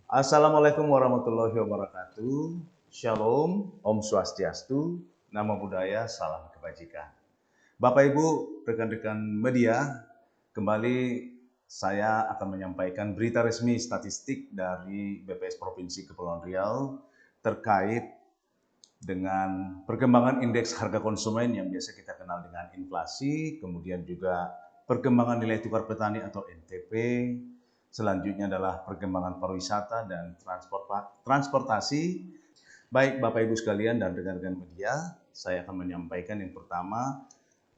Assalamualaikum warahmatullahi wabarakatuh. Shalom, Om Swastiastu, Namo Buddhaya, salam kebajikan. Bapak Ibu, rekan-rekan media, kembali saya akan menyampaikan berita resmi statistik dari BPS Provinsi Kepulauan Riau terkait dengan perkembangan indeks harga konsumen yang biasa kita kenal dengan inflasi, kemudian juga perkembangan nilai tukar petani atau NTP, selanjutnya adalah perkembangan pariwisata dan transportasi. Baik Bapak Ibu sekalian dan rekan-rekan media, saya akan menyampaikan yang pertama,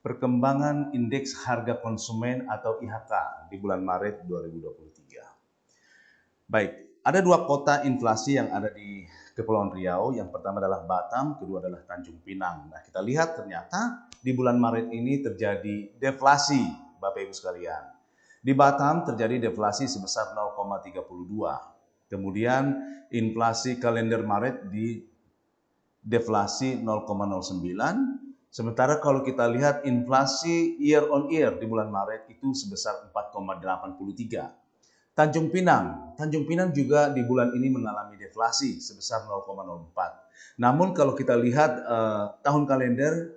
perkembangan indeks harga konsumen atau IHK di bulan Maret 2023. Baik, ada dua kota inflasi yang ada di Kepulauan Riau. Yang pertama adalah Batam, kedua adalah Tanjung Pinang. Nah, kita lihat ternyata di bulan Maret ini terjadi deflasi, Bapak Ibu sekalian. Di Batam terjadi deflasi sebesar 0,32. Kemudian inflasi kalender Maret di deflasi 0,09. Sementara kalau kita lihat inflasi year on year di bulan Maret itu sebesar 4,83. Tanjung Pinang juga di bulan ini mengalami deflasi sebesar 0,04. Namun kalau kita lihat tahun kalender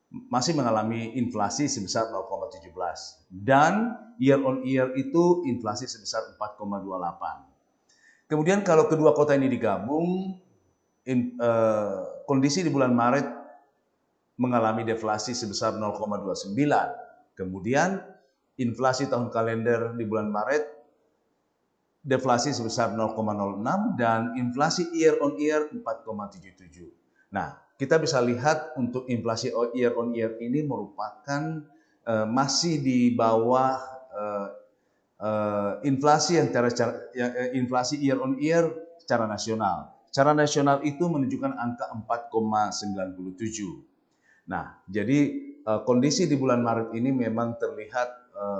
masih mengalami inflasi sebesar 0,17 dan year on year itu inflasi sebesar 4,28. Kemudian kalau kedua kota ini digabung, kondisi di bulan Maret mengalami deflasi sebesar 0,29. Kemudian inflasi tahun kalender di bulan Maret deflasi sebesar 0,06 dan inflasi year on year 4,77. Nah, kita bisa lihat untuk inflasi year on year ini merupakan masih di bawah inflasi inflasi year on year secara nasional. Secara nasional itu menunjukkan angka 4,97. Nah, jadi kondisi di bulan Maret ini memang terlihat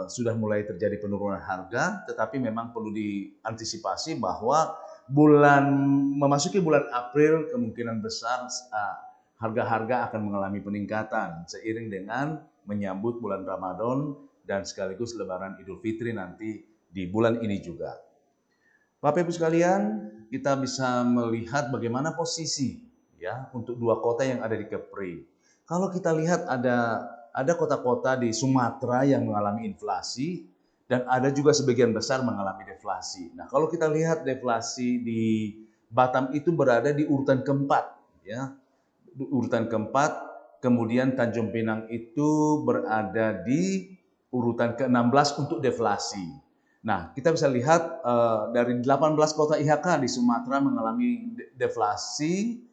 sudah mulai terjadi penurunan harga, tetapi memang perlu diantisipasi bahwa memasuki bulan April kemungkinan besar harga-harga akan mengalami peningkatan seiring dengan menyambut bulan Ramadan dan sekaligus Lebaran Idul Fitri nanti di bulan ini juga. Bapak Ibu sekalian, kita bisa melihat bagaimana posisi ya untuk dua kota yang ada di Kepri. Kalau kita lihat ada kota-kota di Sumatera yang mengalami inflasi dan ada juga sebagian besar mengalami deflasi. Nah, kalau kita lihat deflasi di Batam itu berada di urutan keempat ya. Urutan keempat, kemudian Tanjung Pinang itu berada di urutan ke-16 untuk deflasi. Nah, kita bisa lihat dari 18 kota IHK di Sumatera mengalami deflasi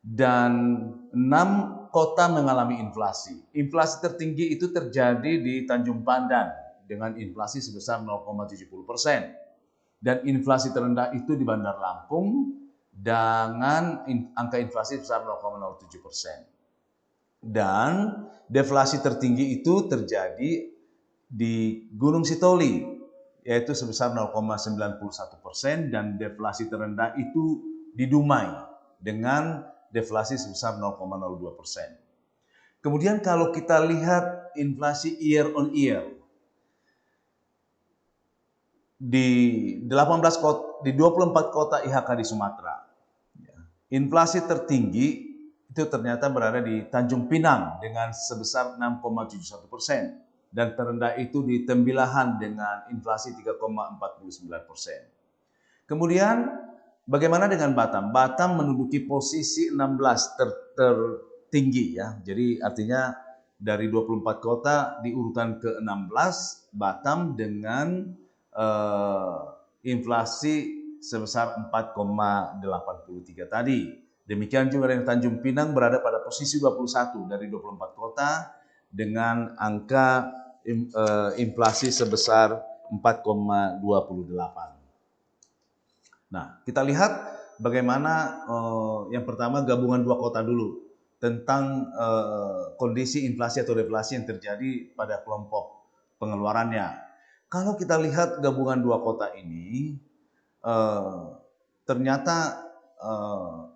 dan 6 kota mengalami inflasi. Inflasi tertinggi itu terjadi di Tanjung Pandan dengan inflasi sebesar 0,70%. Dan inflasi terendah itu di Bandar Lampung dengan angka inflasi sebesar 0,07%. Dan deflasi tertinggi itu terjadi di Gunung Sitoli, yaitu sebesar 0,91% dan deflasi terendah itu di Dumai dengan deflasi sebesar 0,02%. Kemudian kalau kita lihat inflasi year on year di 24 kota IHK di Sumatera, inflasi tertinggi itu ternyata berada di Tanjung Pinang dengan sebesar 6,71%. Dan terendah itu di Tembilahan dengan inflasi 3,49%. Kemudian bagaimana dengan Batam? Batam menduduki posisi 16 tertinggi ya. Jadi artinya dari 24 kota di urutan ke-16 Batam dengan inflasi sebesar 4,83 tadi. Demikian juga dengan Tanjung Pinang berada pada posisi 21 dari 24 kota dengan angka inflasi sebesar 4,28. Nah, kita lihat bagaimana yang pertama gabungan dua kota dulu tentang kondisi inflasi atau deflasi yang terjadi pada kelompok pengeluarannya. Kalau kita lihat gabungan dua kota ini, ternyata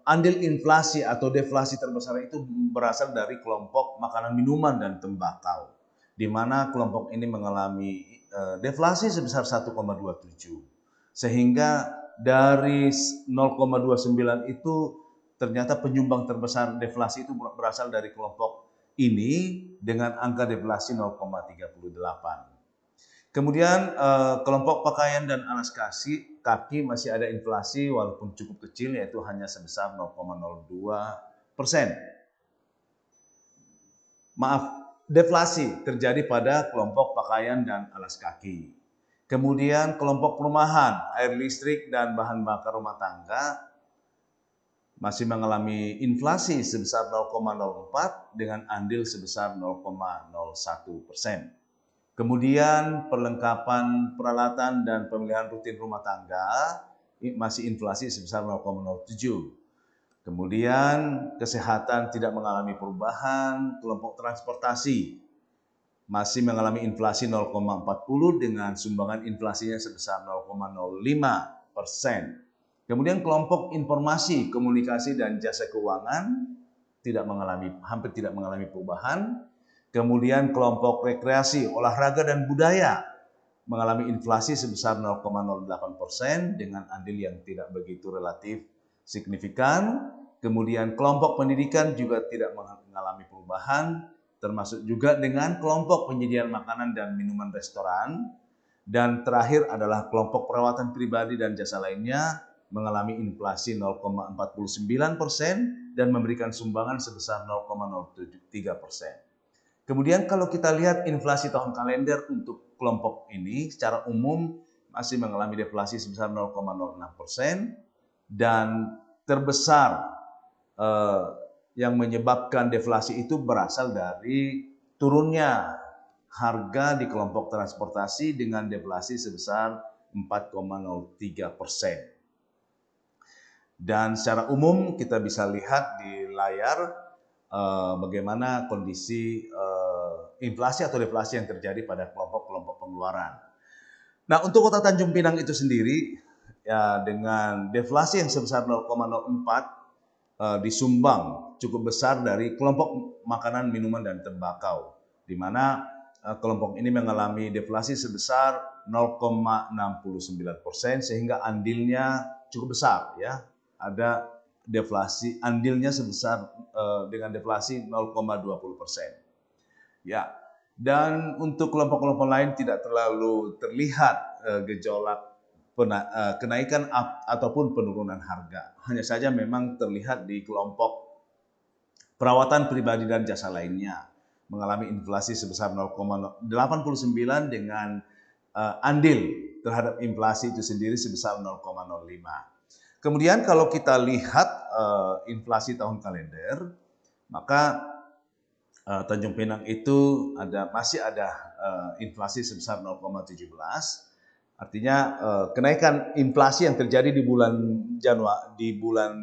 andil inflasi atau deflasi terbesar itu berasal dari kelompok makanan minuman dan tembakau, di mana kelompok ini mengalami deflasi sebesar 1,27. Sehingga dari 0,29 itu ternyata penyumbang terbesar deflasi itu berasal dari kelompok ini dengan angka deflasi 0,38. Kemudian kelompok pakaian dan alas kaki masih ada inflasi walaupun cukup kecil, yaitu hanya sebesar 0,02%. Maaf, deflasi terjadi pada kelompok pakaian dan alas kaki. Kemudian kelompok perumahan, air listrik, dan bahan bakar rumah tangga masih mengalami inflasi sebesar 0,04 dengan andil sebesar 0,01%. Kemudian perlengkapan peralatan dan pemeliharaan rutin rumah tangga masih inflasi sebesar 0,07. Kemudian kesehatan tidak mengalami perubahan, kelompok transportasi masih mengalami inflasi 0,40 dengan sumbangan inflasinya sebesar 0,05%. Kemudian kelompok informasi, komunikasi, dan jasa keuangan hampir tidak mengalami perubahan. Kemudian kelompok rekreasi, olahraga, dan budaya mengalami inflasi sebesar 0,08% dengan andil yang tidak begitu relatif signifikan. Kemudian kelompok pendidikan juga tidak mengalami perubahan, termasuk juga dengan kelompok penyediaan makanan dan minuman restoran. Dan terakhir adalah kelompok perawatan pribadi dan jasa lainnya mengalami inflasi 0,49% dan memberikan sumbangan sebesar 0,03%. Kemudian kalau kita lihat inflasi tahun kalender untuk kelompok ini secara umum masih mengalami deflasi sebesar 0,06% dan terbesar yang menyebabkan deflasi itu berasal dari turunnya harga di kelompok transportasi dengan deflasi sebesar 4,03%. Dan secara umum kita bisa lihat di layar bagaimana kondisi inflasi atau deflasi yang terjadi pada kelompok-kelompok pengeluaran. Nah, untuk Kota Tanjung Pinang itu sendiri ya dengan deflasi yang sebesar 0,04 disumbang cukup besar dari kelompok makanan, minuman, dan tembakau, di mana kelompok ini mengalami deflasi sebesar 0,69% sehingga andilnya cukup besar ya. Ada deflasi andilnya sebesar dengan deflasi 0,20%. Ya, dan untuk kelompok-kelompok lain tidak terlalu terlihat gejolak kenaikan ataupun penurunan harga. Hanya saja memang terlihat di kelompok perawatan pribadi dan jasa lainnya mengalami inflasi sebesar 0,89 dengan andil terhadap inflasi itu sendiri sebesar 0,05. Kemudian kalau kita lihat inflasi tahun kalender, maka Tanjung Pinang itu masih ada inflasi sebesar 0,17. Artinya kenaikan inflasi yang terjadi di bulan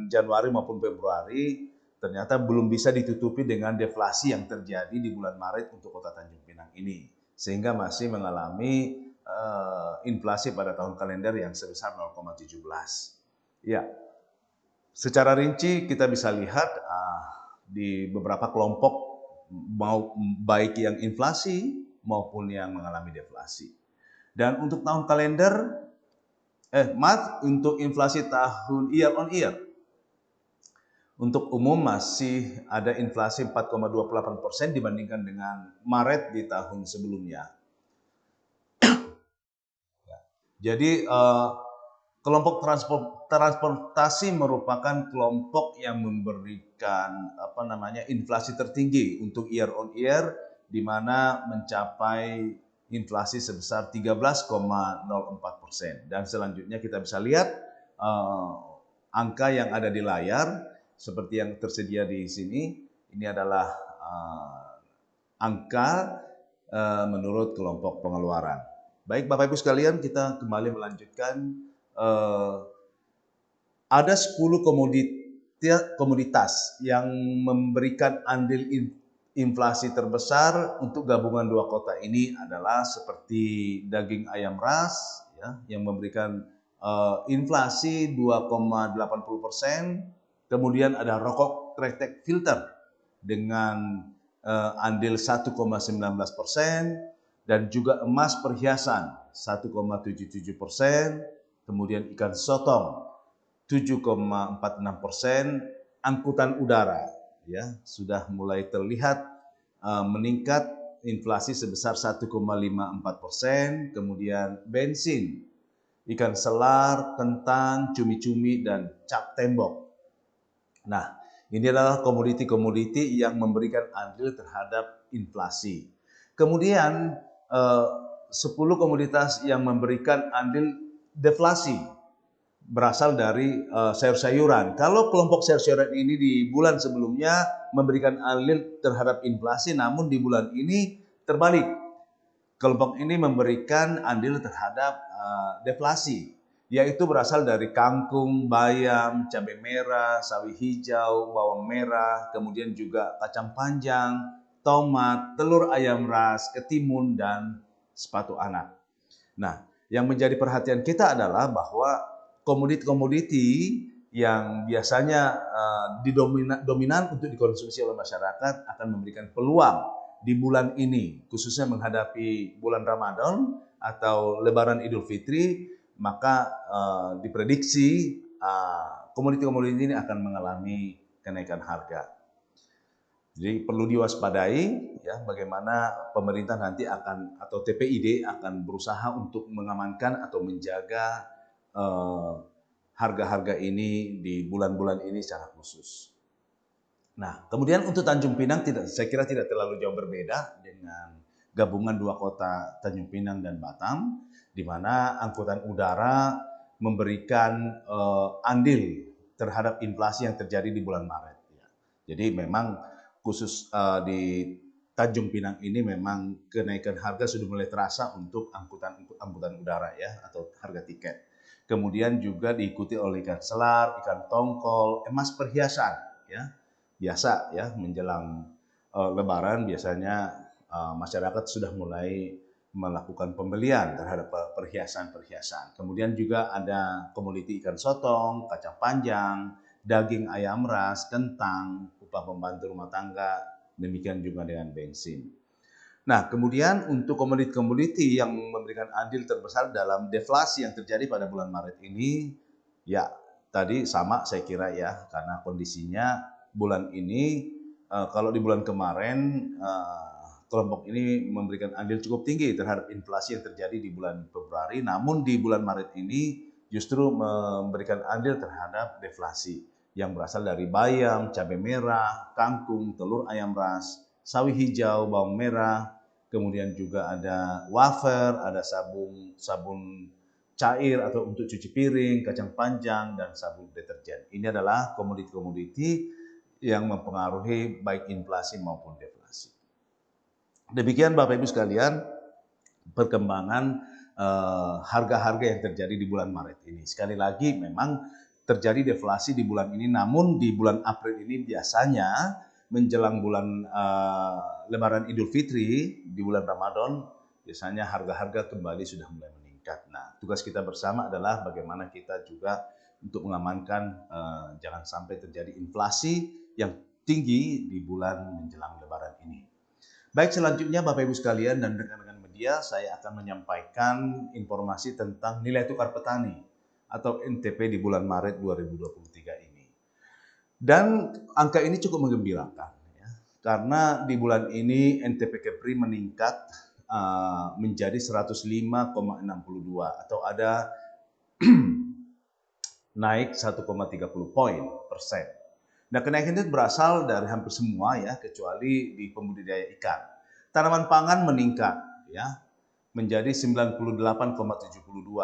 Januari maupun Februari ternyata belum bisa ditutupi dengan deflasi yang terjadi di bulan Maret untuk Kota Tanjung Pinang ini, sehingga masih mengalami inflasi pada tahun kalender yang sebesar 0,17. Ya, secara rinci kita bisa lihat di beberapa kelompok baik yang inflasi maupun yang mengalami deflasi. Dan untuk tahun kalender, untuk inflasi tahun year on year, untuk umum masih ada inflasi 4,28% dibandingkan dengan Maret di tahun sebelumnya. Jadi kelompok transportasi merupakan kelompok yang memberikan inflasi tertinggi untuk year on year, di mana mencapai inflasi sebesar 13,04%. Dan selanjutnya kita bisa lihat angka yang ada di layar seperti yang tersedia di sini. Ini adalah angka menurut kelompok pengeluaran. Baik Bapak Ibu sekalian, kita kembali melanjutkan. Ada 10 komoditas yang memberikan andil inflasi terbesar untuk gabungan dua kota ini adalah seperti daging ayam ras ya, yang memberikan inflasi 2,80%. Kemudian ada rokok kretek filter dengan andil 1,19% dan juga emas perhiasan 1,77%. kemudian ikan sotong 7,46%, angkutan udara ya sudah mulai terlihat meningkat inflasi sebesar 1,54%, kemudian bensin, ikan selar, kentang, cumi-cumi, dan cap tembok. Nah, ini adalah komoditi-komoditi yang memberikan andil terhadap inflasi. Kemudian 10 komoditas yang memberikan andil deflasi berasal dari sayur-sayuran. Kalau kelompok sayur-sayuran ini di bulan sebelumnya memberikan andil terhadap inflasi, namun di bulan ini terbalik. Kelompok ini memberikan andil terhadap deflasi, yaitu berasal dari kangkung, bayam, cabai merah, sawi hijau, bawang merah, kemudian juga kacang panjang, tomat, telur ayam ras, ketimun, dan sepatu anak. Nah, yang menjadi perhatian kita adalah bahwa komoditi-komoditi yang biasanya dominan untuk dikonsumsi oleh masyarakat akan memberikan peluang di bulan ini, khususnya menghadapi bulan Ramadan atau Lebaran Idul Fitri, maka diprediksi komoditi-komoditi ini akan mengalami kenaikan harga. Jadi perlu diwaspadai ya bagaimana pemerintah nanti akan atau TPID akan berusaha untuk mengamankan atau menjaga harga-harga ini di bulan-bulan ini secara khusus. Nah, kemudian untuk Tanjung Pinang saya kira tidak terlalu jauh berbeda dengan gabungan dua kota Tanjung Pinang dan Batam, di mana angkutan udara memberikan andil terhadap inflasi yang terjadi di bulan Maret. Jadi memang khusus di Tanjung Pinang ini memang kenaikan harga sudah mulai terasa untuk angkutan udara ya atau harga tiket. Kemudian juga diikuti oleh ikan selar, ikan tongkol, emas perhiasan ya. Biasa ya menjelang Lebaran biasanya masyarakat sudah mulai melakukan pembelian terhadap perhiasan-perhiasan. Kemudian juga ada komoditi ikan sotong, kacang panjang, daging ayam ras, kentang, upah pembantu rumah tangga, demikian juga dengan bensin. Nah, kemudian untuk komoditi-komoditi yang memberikan andil terbesar dalam deflasi yang terjadi pada bulan Maret ini, ya tadi sama saya kira ya, karena kondisinya bulan ini, kalau di bulan kemarin kelompok ini memberikan andil cukup tinggi terhadap inflasi yang terjadi di bulan Februari, namun di bulan Maret ini justru memberikan andil terhadap deflasi yang berasal dari bayam, cabai merah, kangkung, telur ayam ras, sawi hijau, bawang merah, kemudian juga ada wafer, ada sabun cair atau untuk cuci piring, kacang panjang, dan sabun deterjen. Ini adalah komoditi-komoditi yang mempengaruhi baik inflasi maupun deflasi. Demikian Bapak Ibu sekalian perkembangan harga-harga yang terjadi di bulan Maret ini. Sekali lagi memang terjadi deflasi di bulan ini, namun di bulan April ini biasanya menjelang bulan Lebaran Idul Fitri, di bulan Ramadan, biasanya harga-harga kembali sudah mulai meningkat. Nah, tugas kita bersama adalah bagaimana kita juga untuk mengamankan jangan sampai terjadi inflasi yang tinggi di bulan menjelang Lebaran ini. Baik, selanjutnya Bapak Ibu sekalian dan rekan-rekan media, saya akan menyampaikan informasi tentang nilai tukar petani atau NTP di bulan Maret 2023 ini. Dan angka ini cukup menggembirakan ya, karena di bulan ini NTP Kepri meningkat menjadi 105,62 atau ada naik 1,30 poin persen. Nah, kenaikan itu berasal dari hampir semua ya, kecuali di pembudidaya ikan. Tanaman pangan meningkat ya, menjadi 98,72,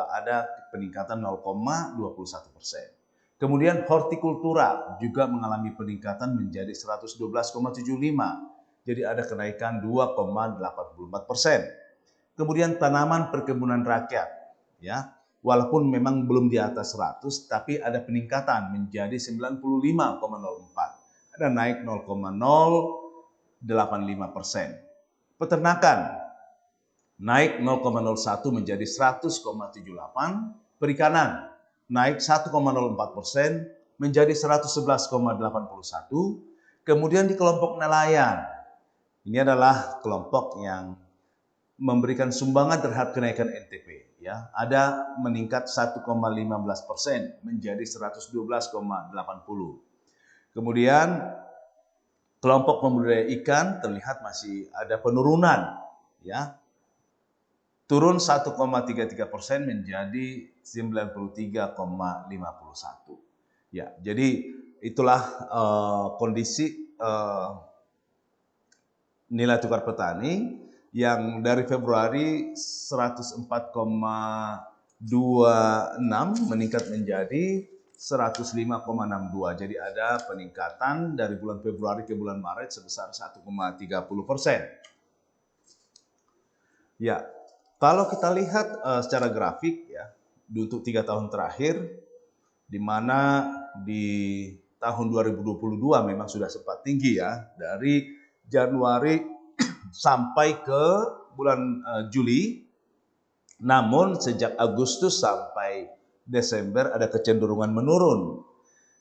ada peningkatan 0,21%. Kemudian hortikultura juga mengalami peningkatan menjadi 112,75, jadi ada kenaikan 2,84%. Kemudian tanaman perkebunan rakyat ya, walaupun memang belum di atas 100, tapi ada peningkatan menjadi 95,04. Ada naik 0,085%. Peternakan naik 0,01 menjadi 100,78. Perikanan naik 1,04% menjadi 111,81. Kemudian di kelompok nelayan, ini adalah kelompok yang memberikan sumbangan terhadap kenaikan NTP. ya, ada meningkat 1,15% menjadi 112,80. Kemudian kelompok pembudidaya ikan terlihat masih ada penurunan, ya, turun 1,33% menjadi 93,51. Ya, jadi itulah kondisi nilai tukar petani yang dari Februari 104,26 meningkat menjadi 105,62. Jadi ada peningkatan dari bulan Februari ke bulan Maret sebesar 1,30%. Ya, kalau kita lihat secara grafik ya, untuk 3 tahun terakhir, di mana di tahun 2022 memang sudah sempat tinggi ya, dari Januari sampai ke bulan Juli, namun sejak Agustus sampai Desember ada kecenderungan menurun.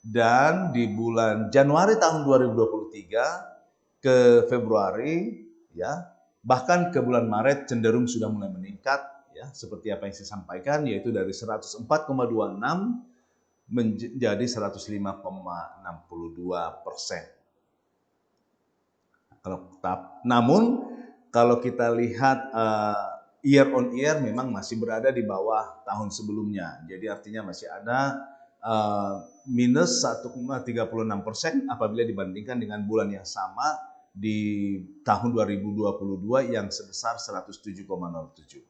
Dan di bulan Januari tahun 2023 ke Februari ya, bahkan ke bulan Maret cenderung sudah mulai meningkat ya, seperti apa yang saya sampaikan, yaitu dari 104,26 menjadi 105,62%. Namun kalau kita lihat year on year memang masih berada di bawah tahun sebelumnya. Jadi artinya masih ada minus 1,36% apabila dibandingkan dengan bulan yang sama di tahun 2022 yang sebesar 107,07.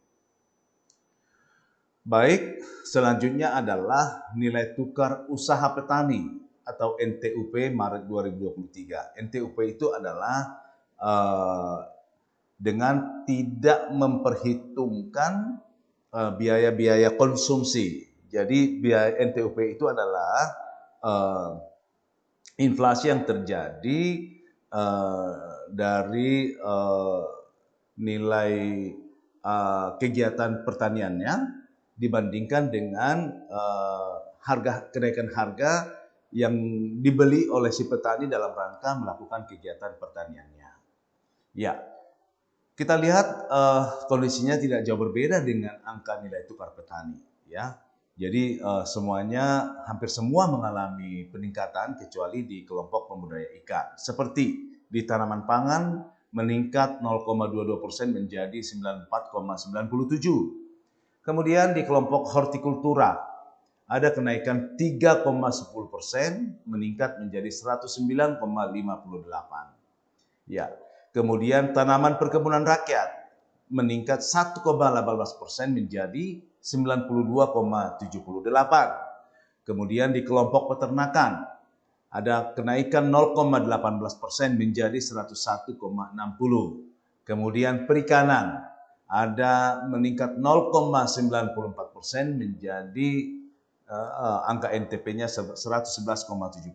Baik, selanjutnya adalah nilai tukar usaha petani atau NTUP Maret 2023. NTUP itu adalah dengan tidak memperhitungkan biaya-biaya konsumsi. Jadi biaya NTUP itu adalah inflasi yang terjadi dari nilai kegiatan pertaniannya dibandingkan dengan kenaikan harga yang dibeli oleh si petani dalam rangka melakukan kegiatan pertaniannya. Ya, kita lihat kondisinya tidak jauh berbeda dengan angka nilai tukar petani. Ya, jadi hampir semua mengalami peningkatan kecuali di kelompok pembudidaya ikan. Seperti di tanaman pangan meningkat 0,22% menjadi 94,97. Kemudian di kelompok hortikultura ada kenaikan 3,10% meningkat menjadi 109,58. Ya. Kemudian tanaman perkebunan rakyat meningkat 1,18% menjadi 92,78. Kemudian di kelompok peternakan ada kenaikan 0,18% menjadi 101,60. Kemudian perikanan ada meningkat 0,94% menjadi angka NTP-nya 111,70.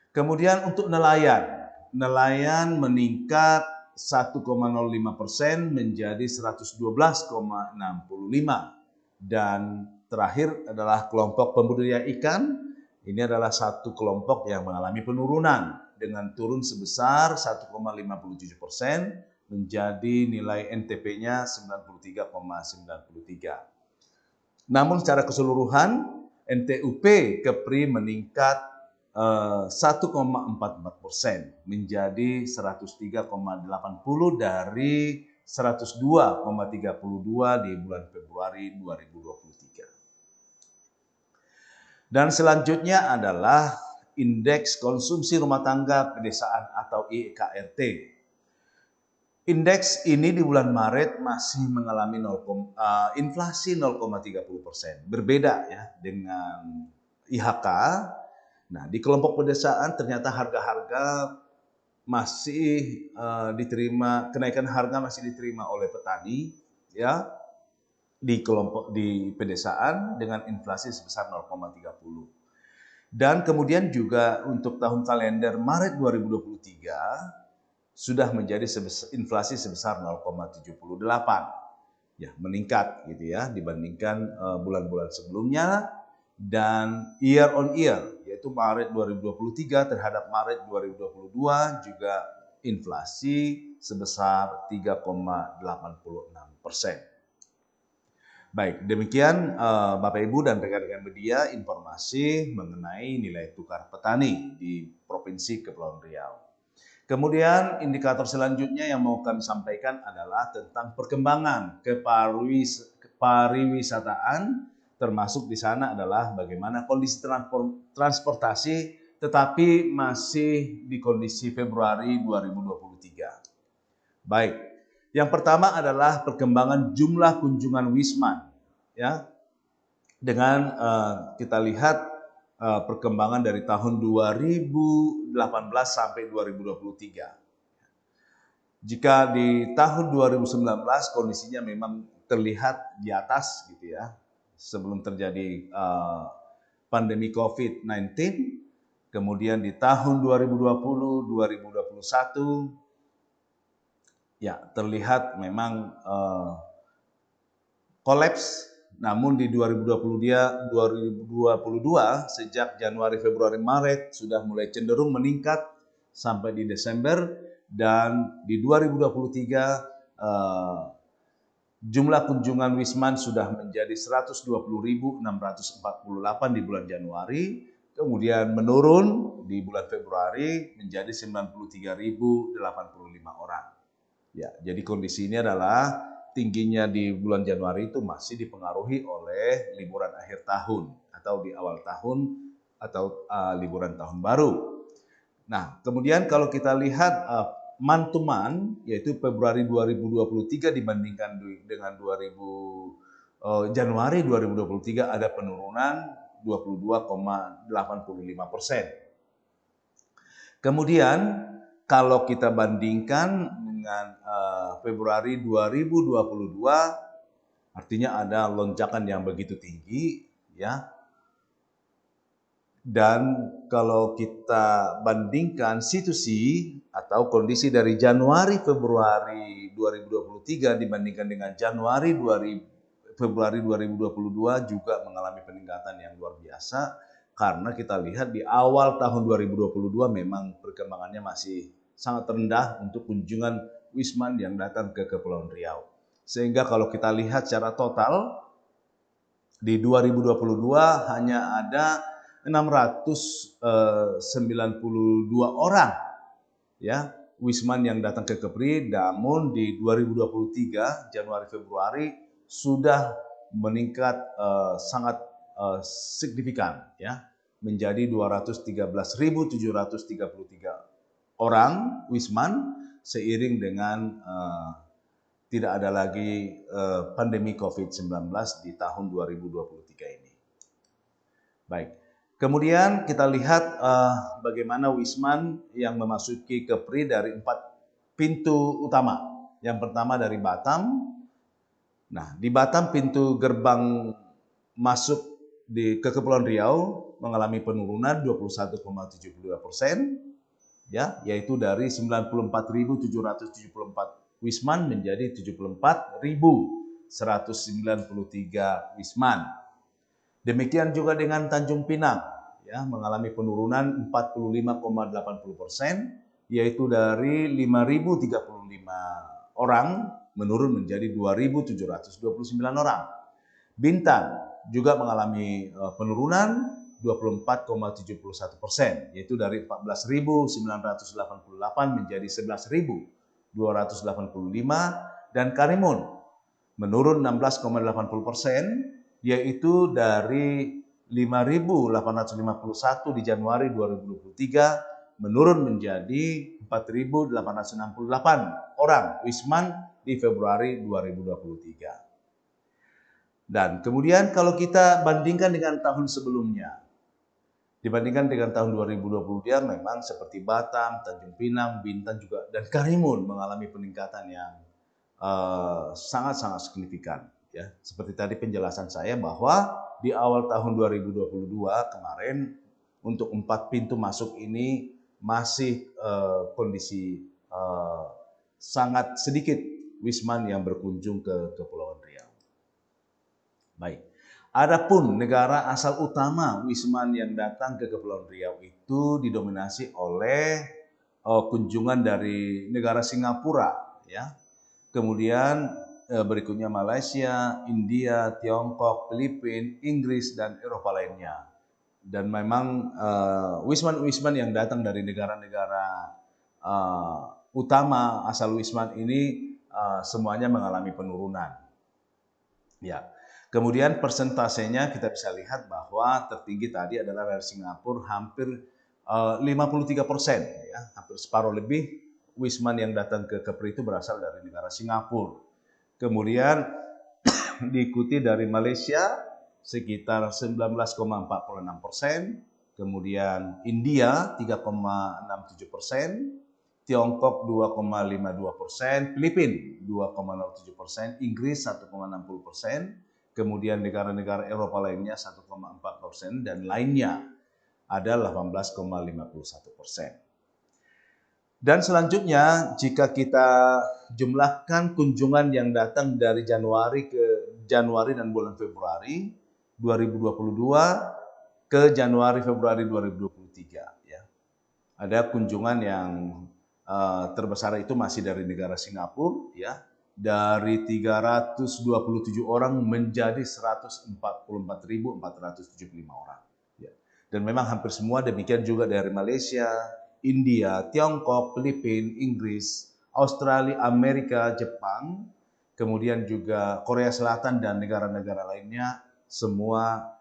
Kemudian untuk nelayan meningkat 1,05% menjadi 112,65. Dan terakhir adalah kelompok pembudidaya ikan. Ini adalah satu kelompok yang mengalami penurunan dengan turun sebesar 1,57% menjadi nilai NTP-nya 93,93. Namun secara keseluruhan NTUP Kepri meningkat 1,44% menjadi 103,80 dari 102,32 di bulan Februari 2023. Dan selanjutnya adalah indeks konsumsi rumah tangga pedesaan atau IKRT. Indeks ini di bulan Maret masih mengalami inflasi 0,30%. Berbeda ya dengan IHK. Nah, di kelompok pedesaan ternyata harga-harga masih kenaikan harga masih diterima oleh petani ya di pedesaan dengan inflasi sebesar 0,30. Dan kemudian juga untuk tahun kalender Maret 2023 sudah menjadi inflasi sebesar 0,78. Ya, meningkat gitu ya dibandingkan bulan-bulan sebelumnya. Dan year on year, yaitu Maret 2023 terhadap Maret 2022 juga inflasi sebesar 3,86%. Baik, demikian Bapak Ibu dan rekan-rekan media informasi mengenai nilai tukar petani di Provinsi Kepulauan Riau. Kemudian indikator selanjutnya yang mau kami sampaikan adalah tentang perkembangan pariwisataan, termasuk di sana adalah bagaimana kondisi transportasi, tetapi masih di kondisi Februari 2023. Baik, yang pertama adalah perkembangan jumlah kunjungan Wisman, ya. Dengan kita lihat perkembangan dari tahun 2018 sampai 2023. Jika di tahun 2019 kondisinya memang terlihat di atas gitu ya, sebelum terjadi pandemi COVID-19, kemudian di tahun 2020, 2021 ya terlihat memang kolaps, namun di 2022 sejak Januari, Februari, Maret sudah mulai cenderung meningkat sampai di Desember, dan di 2023 jumlah kunjungan Wisman sudah menjadi 120.648 di bulan Januari, kemudian menurun di bulan Februari menjadi 93.085 orang. Ya, jadi kondisi ini adalah tingginya di bulan Januari itu masih dipengaruhi oleh liburan akhir tahun atau di awal tahun atau liburan tahun baru. Nah, kemudian kalau kita lihat month to month, yaitu Februari 2023 dibandingkan dengan Januari 2023 ada penurunan 22,85%. Kemudian kalau kita bandingkan dengan Februari 2022, artinya ada lonjakan yang begitu tinggi, ya. Dan kalau kita bandingkan situasi atau kondisi dari Januari Februari 2023 dibandingkan dengan Februari 2022 juga mengalami peningkatan yang luar biasa, karena kita lihat di awal tahun 2022 memang perkembangannya masih sangat rendah untuk kunjungan Wisman yang datang ke Kepulauan Riau. Sehingga kalau kita lihat secara total di 2022 hanya ada 692 orang ya Wisman yang datang ke Kepri, namun di 2023 Januari Februari sudah meningkat sangat signifikan ya, menjadi 213.733 orang Wisman, seiring dengan tidak ada lagi pandemi COVID-19 di tahun 2023 ini. Baik, kemudian kita lihat bagaimana Wisman yang memasuki Kepri dari 4 pintu utama. Yang pertama dari Batam. Nah, di Batam pintu gerbang masuk ke Kepulauan Riau mengalami penurunan 21,72%. Ya, yaitu dari 94.774 Wisman menjadi 74.193 Wisman. Demikian juga dengan Tanjung Pinang, ya, mengalami penurunan 45,80%, yaitu dari 5.035 orang menurun menjadi 2.729 orang. Bintan juga mengalami penurunan 24,71%, yaitu dari 14.988 menjadi 11.285, dan Karimun menurun 16,80%, yaitu dari 5.851 di Januari 2023 menurun menjadi 4.868 orang Wisman di Februari 2023. Dan kemudian kalau kita bandingkan dengan tahun sebelumnya, dibandingkan dengan tahun 2020 dia memang seperti Batam, Tanjung Pinang, Bintan juga dan Karimun mengalami peningkatan yang sangat-sangat signifikan. Ya, seperti tadi penjelasan saya bahwa di awal tahun 2022 kemarin untuk 4 pintu masuk ini masih kondisi sangat sedikit Wisman yang berkunjung ke Kepulauan Riau. Baik. Adapun negara asal utama Wisman yang datang ke Kepulauan Riau itu didominasi oleh kunjungan dari negara Singapura, ya. Kemudian berikutnya Malaysia, India, Tiongkok, Filipina, Inggris, dan Eropa lainnya. Dan memang wisman-wisman yang datang dari negara-negara utama asal wisman ini semuanya mengalami penurunan. Ya. Kemudian persentasenya kita bisa lihat bahwa tertinggi tadi adalah dari Singapura hampir 53%, ya, hampir separuh lebih wisman yang datang ke Kepri itu berasal dari negara Singapura. Kemudian diikuti dari Malaysia sekitar 19,46%, kemudian India 3,67%, Tiongkok 2,52%, Filipina 2,07%, Inggris 1,60%, kemudian negara-negara Eropa lainnya 1,4%, dan lainnya ada 18,51%. Dan selanjutnya, jika kita jumlahkan kunjungan yang datang dari Januari dan bulan Februari 2022 ke Januari Februari 2023, ya. Ada kunjungan yang terbesar itu masih dari negara Singapura, ya. Dari 327 orang menjadi 144.475 orang. Ya. Dan memang hampir semua demikian juga dari Malaysia, India, Tiongkok, Filipina, Inggris, Australia, Amerika, Jepang, kemudian juga Korea Selatan dan negara-negara lainnya semua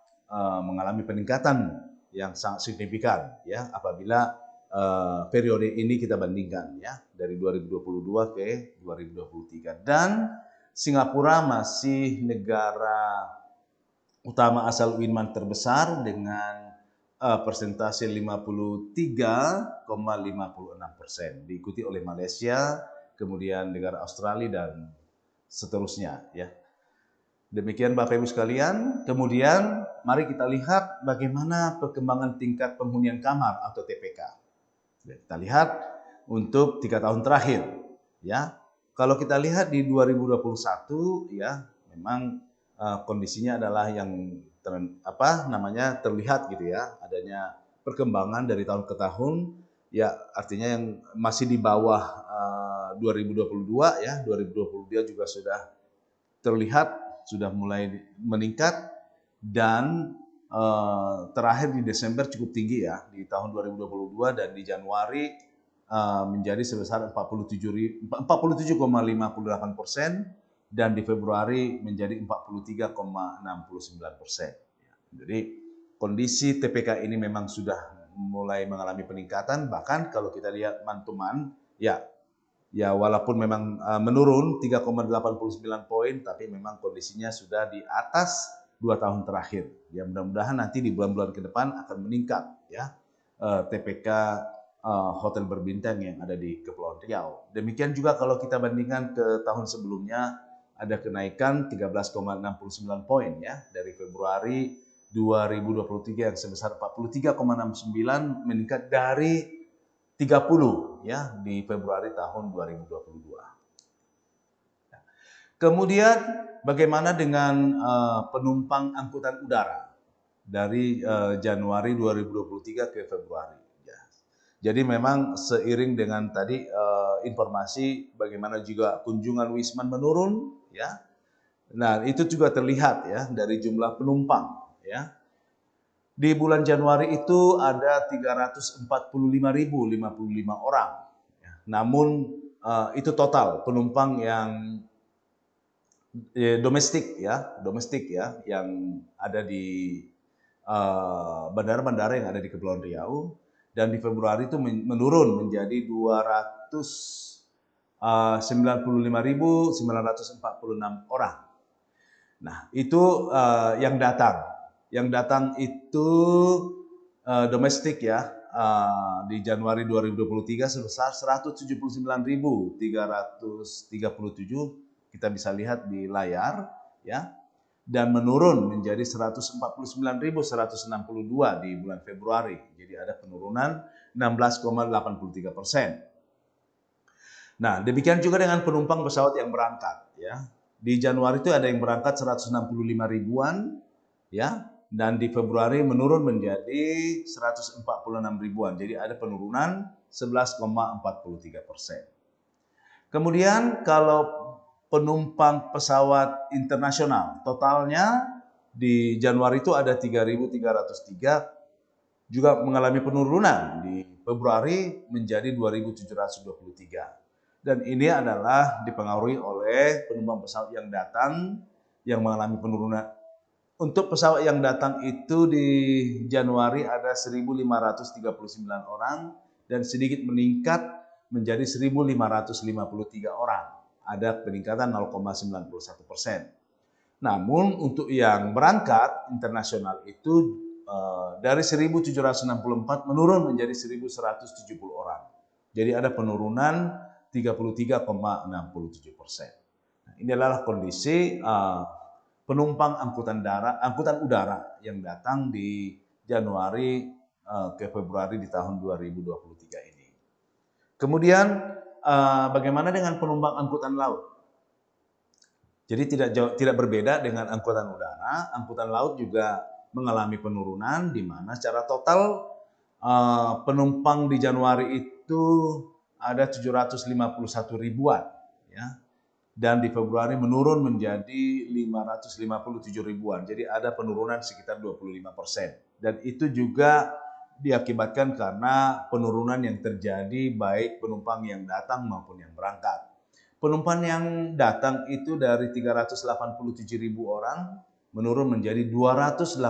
mengalami peningkatan yang sangat signifikan, ya, apabila periode ini kita bandingkan, ya, dari 2022 ke 2023. Dan Singapura masih negara utama asal wisman terbesar dengan persentase 53,56%, diikuti oleh Malaysia, kemudian negara Australia dan seterusnya, ya. Demikian Bapak Ibu sekalian. Kemudian mari kita lihat bagaimana perkembangan tingkat penghunian kamar atau TPK. Kita lihat untuk 3 tahun terakhir, ya. Kalau kita lihat di 2021, ya, memang kondisinya adalah yang terlihat gitu, ya, adanya perkembangan dari tahun ke tahun, ya, artinya yang masih di bawah 2022, ya. 2022 juga sudah terlihat sudah mulai meningkat, dan terakhir di Desember cukup tinggi, ya, di tahun 2022, dan di Januari menjadi sebesar 47,58%, dan di Februari menjadi 43,69%. Jadi kondisi TPK ini memang sudah mulai mengalami peningkatan, bahkan kalau kita lihat month to month, ya walaupun memang menurun 3,89 poin, tapi memang kondisinya sudah di atas 2 tahun terakhir. Ya, mudah-mudahan nanti di bulan-bulan ke depan akan meningkat, ya, TPK hotel berbintang yang ada di Kepulauan Riau. Demikian juga kalau kita bandingkan ke tahun sebelumnya, ada kenaikan 13,69 poin, ya, dari Februari 2023 yang sebesar 43,69 meningkat dari 30, ya, di Februari tahun 2022. Kemudian bagaimana dengan penumpang angkutan udara dari Januari 2023 ke Februari? Ya. Jadi memang seiring dengan tadi informasi bagaimana juga kunjungan wisman menurun, ya. Nah, itu juga terlihat, ya, dari jumlah penumpang, ya. Di bulan Januari itu ada 345.055 orang. Namun itu total penumpang yang domestik, ya, yang ada di bandara-bandara yang ada di Kepulauan Riau, dan di Februari itu menurun menjadi 295.946 orang. Nah, itu yang datang. Yang datang itu domestik, ya, di Januari 2023 sebesar 179.337, kita bisa lihat di layar, ya, dan menurun menjadi 149.162 di bulan Februari. Jadi ada penurunan 16,83%. Nah, demikian juga dengan penumpang pesawat yang berangkat, ya. Di Januari itu ada yang berangkat 165 ribuan, ya, dan di Februari menurun menjadi 146 ribuan. Jadi ada penurunan 11,43%. Kemudian kalau penumpang pesawat internasional. Totalnya di Januari itu ada 3.303, juga mengalami penurunan di Februari menjadi 2.723. Dan ini adalah dipengaruhi oleh penumpang pesawat yang datang yang mengalami penurunan. Untuk pesawat yang datang itu di Januari ada 1.539 orang dan sedikit meningkat menjadi 1.553 orang. Ada peningkatan 0,91%. Namun untuk yang berangkat internasional itu dari 1.764 menurun menjadi 1.170 orang. Jadi ada penurunan 33,67%. Nah, ini adalah kondisi penumpang angkutan udara yang datang di Januari ke Februari di tahun 2023 ini. Kemudian bagaimana dengan penumpang angkutan laut? Jadi tidak berbeda dengan angkutan udara, angkutan laut juga mengalami penurunan di mana secara total penumpang di Januari itu ada 751 ribuan, ya. Dan di Februari menurun menjadi 557 ribuan. Jadi ada penurunan sekitar 25%. Dan itu juga diakibatkan karena penurunan yang terjadi baik penumpang yang datang maupun yang berangkat. Penumpang yang datang itu dari 387 ribu orang menurun menjadi 286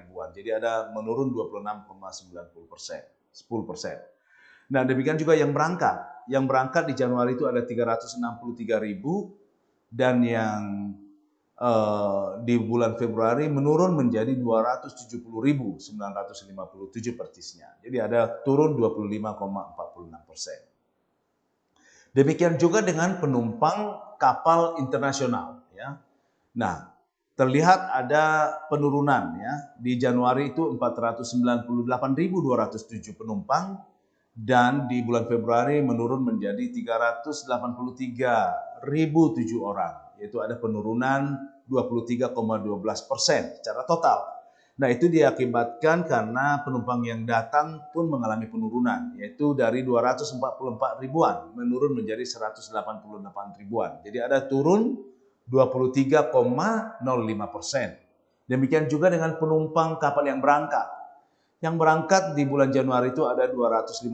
ribuan. Jadi ada menurun 26,90%, 10%. Nah, demikian juga yang berangkat. Yang berangkat di Januari itu ada 363 ribu dan yang di bulan Februari menurun menjadi 270.957 persisnya. Jadi ada turun 25,46%. Demikian juga dengan penumpang kapal internasional, ya. Nah, terlihat ada penurunan, ya. Di Januari itu 498.207 penumpang dan di bulan Februari menurun menjadi 383.007 orang, yaitu ada penurunan 23,12% secara total. Nah, itu diakibatkan karena penumpang yang datang pun mengalami penurunan, yaitu dari 244 ribuan menurun menjadi 188 ribuan. Jadi ada turun 23,05%. Demikian juga dengan penumpang kapal yang berangkat. Yang berangkat di bulan Januari itu ada 253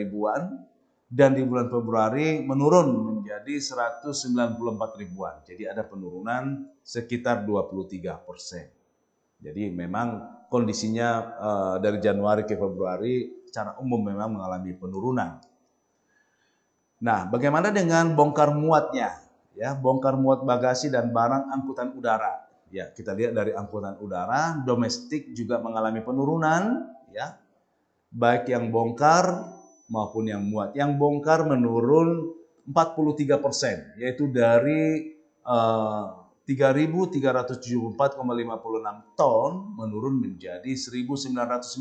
ribuan dan di bulan Februari menurun menjadi 194 ribuan. Jadi ada penurunan sekitar 23%. Jadi memang kondisinya dari Januari ke Februari secara umum memang mengalami penurunan. Nah, bagaimana dengan bongkar muatnya? Ya, bongkar muat bagasi dan barang angkutan udara. Ya, kita lihat dari angkutan udara, domestik juga mengalami penurunan, ya. Baik yang bongkar maupun yang muat. Yang bongkar menurun 43%, yaitu dari 3.374,56 ton menurun menjadi 1.919,05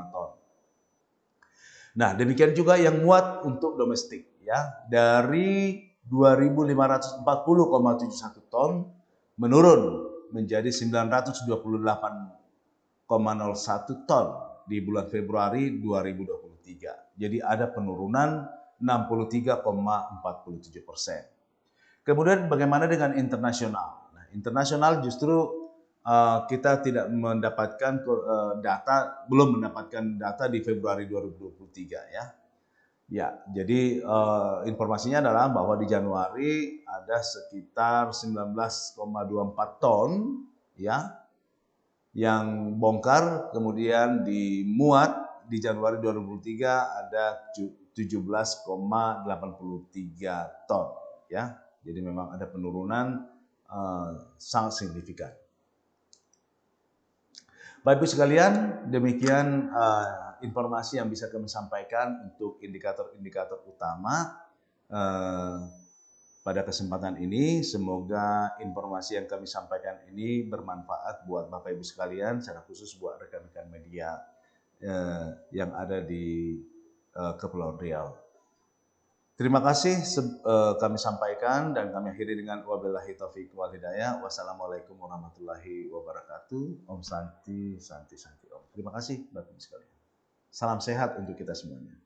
ton. Nah, demikian juga yang muat untuk domestik, ya. Dari 2.540,71 ton menurun menjadi 928,01 ton di bulan Februari 2023. Jadi ada penurunan 63,47%. Kemudian bagaimana dengan internasional? Nah, internasional justru kita tidak mendapatkan data, belum mendapatkan data di Februari 2023, ya. Ya, jadi informasinya adalah bahwa di Januari ada sekitar 19,24 ton, ya, yang bongkar, kemudian dimuat di Januari 2023 ada 17,83 ton, ya. Jadi memang ada penurunan sangat signifikan. Bapak Ibu sekalian, demikian informasi yang bisa kami sampaikan untuk indikator-indikator utama pada kesempatan ini. Semoga informasi yang kami sampaikan ini bermanfaat buat Bapak Ibu sekalian, secara khusus buat rekan-rekan media yang ada di Kepulauan Riau. Terima kasih kami sampaikan dan kami akhiri dengan wabillahi taufiq wal hidayah. Wassalamualaikum warahmatullahi wabarakatuh. Om Santi, Santi, Santi Om. Terima kasih Bapak Ibu sekalian. Salam sehat untuk kita semuanya.